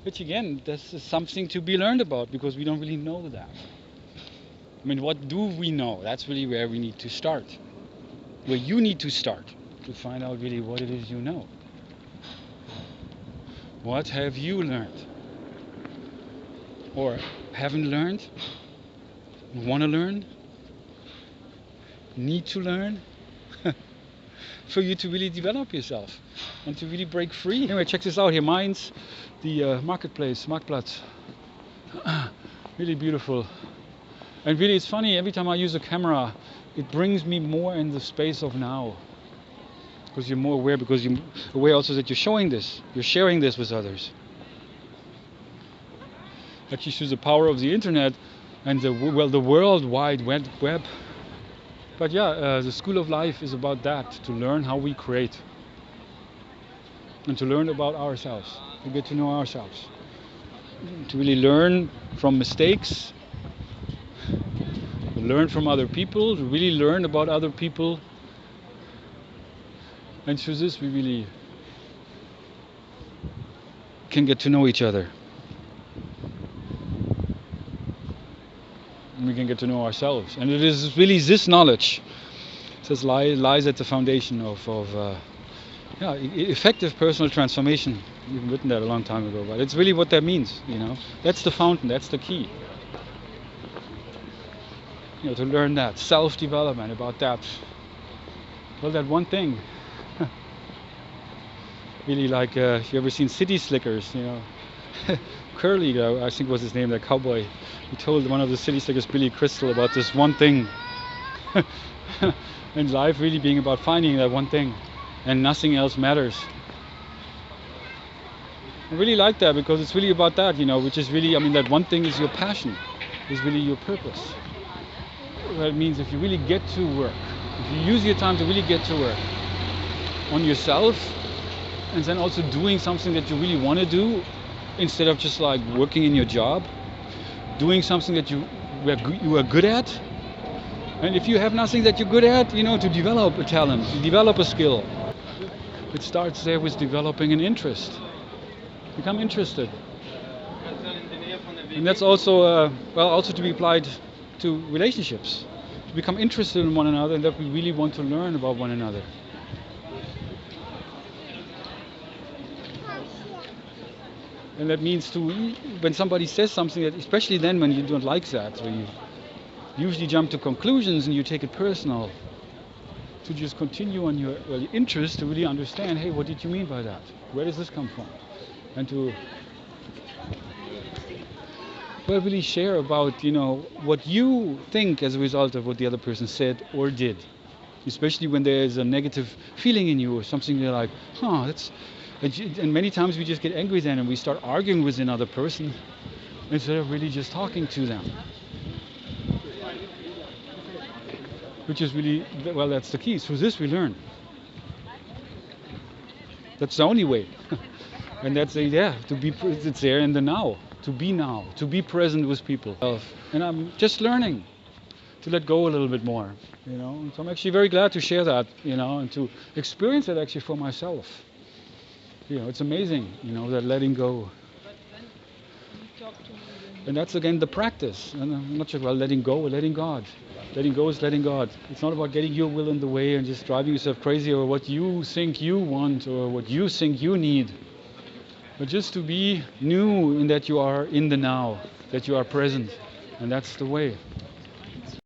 Which again, this is something to be learned about because we don't really know that. I mean, what do we know? That's really where we need to start. Where you need to start to find out really what it is you know. What have you learned? Or haven't learned? Want to learn? Need to learn? For you to really develop yourself and to really break free. Anyway, check this out here. Mine's the marketplace, Marktplatz. Really beautiful. And really, it's funny, every time I use a camera, it brings me more in the space of now. Because you're more aware, because you're aware also that you're showing this, you're sharing this with others. Actually, through the power of the internet and the World Wide Web. But yeah, the School of Life is about that, to learn how we create. And to learn about ourselves, to get to know ourselves. To really learn from mistakes, to learn from other people, to really learn about other people. And through this we really can get to know each other. And we can get to know ourselves. And it is really this knowledge that lies at the foundation of effective personal transformation. I've even written that a long time ago, but it's really what that means, you know. That's the fountain, that's the key. You know, to learn that self-development, about that, well, that one thing. Really, like, if you ever seen City Slickers, you know, Curly, I think was his name, that cowboy. He told one of the City Slickers, Billy Crystal, about this one thing. And life really being about finding that one thing, and nothing else matters. I really like that because it's really about that, you know, which is really, I mean, that one thing is your passion, is really your purpose. That means if you really get to work, if you use your time to really get to work on yourself, and then also doing something that you really want to do, instead of just like working in your job, doing something that you are good at. And if you have nothing that you're good at, you know, to develop a talent, to develop a skill. It starts there with developing an interest. Become interested. And that's also, also to be applied to relationships. To become interested in one another and that we really want to learn about one another. And that means when somebody says something, that, especially then when you don't like that, when you usually jump to conclusions and you take it personal, to just continue on your interest, to really understand, hey, what did you mean by that? Where does this come from? And to really share about, you know, what you think as a result of what the other person said or did. Especially when there is a negative feeling in you or something you're like, that's... And many times we just get angry then and we start arguing with another person instead of really just talking to them. Which is really, well, that's the key. Through this we learn. That's the only way. And that's the idea, it's there in the now, to be present with people. And I'm just learning to let go a little bit more, you know. And so I'm actually very glad to share that, you know, and to experience it actually for myself. You know, it's amazing, you know, that letting go. And that's again the practice. And I'm not sure about letting go or letting God. Letting go is letting God. It's not about getting your will in the way and just driving yourself crazy over what you think you want or what you think you need. But just to be new in that you are in the now, that you are present. And that's the way.